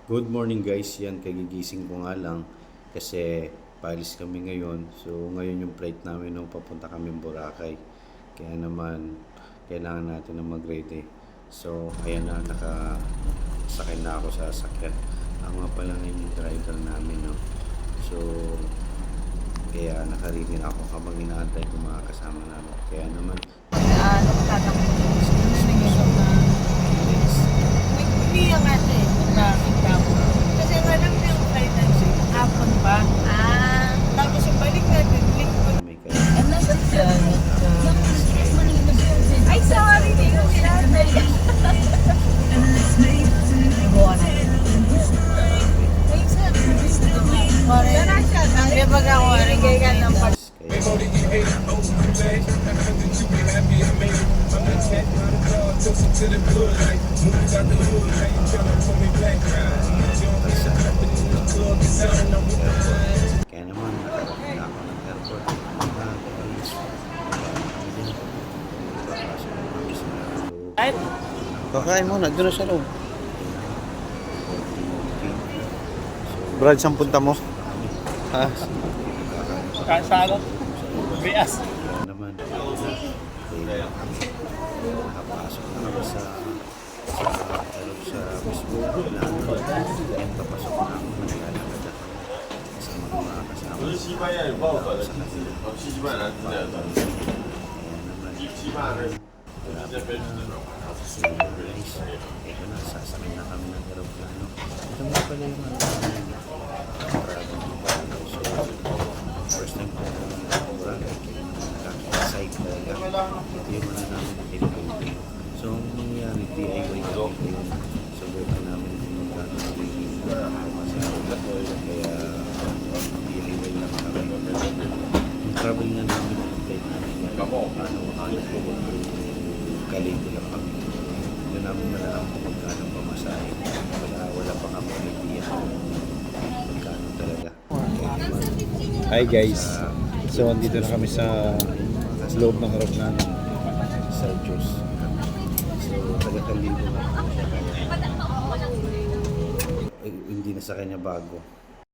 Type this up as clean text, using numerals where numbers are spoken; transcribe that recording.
Good morning guys, yan kagigising ko nga lang kasi paalis kami ngayon. So ngayon yung flight namin nung papunta kami Boracay. Kaya naman kailangan natin na mag-ready. So ayan na, nakasakay na ako sa sasakyan. Ako nga pala ngayon yung driver namin, no? So kaya nakaready na ako habang inaantay ko mga kasama namin. Kaya naman Hindi yung ate, nakita ko. Kasi nga lang yung flight natin, hapon pa. Tapos yung balik natin, lingkod. may kaya Ay, sorry, hindi ko sinatay. Buwan na. Ay, sabi ko gusto ko. Sana siya, kaya pag ako, kaya ka ng pag... Kaya naman, nakarating na ako ng airport. Kakain mo, nandun na sa loob. Brad, saan punta mo? Ha? Kasalo. Bias. Naman, nakapasok na kami sa mismo na and papasok na ako naglalakad ako sa mga kasama sa kanila. Ito na, sasakay na kami ng aeroplano. Ito nga pala yung first time ko Boracay, nakaka-excite talaga. Ito yung namin na Philippine. So, ang nangyari, DIY ko yun. Subukan namin yung gano'n magiging pamasahe. Kaya, DIY lang kami. Yung travel na namin, yung flight namin, ano po, kalito lang kami. Doon namin malalaman kung magkano pamasahe. Wala pa kami idea kung magkano talaga. Hi guys. So, andito na kami sa loob ng harap namin. Sa Diyos. So, taga-Kalibo nga po siya. Kaya, hindi na sa kanya bago.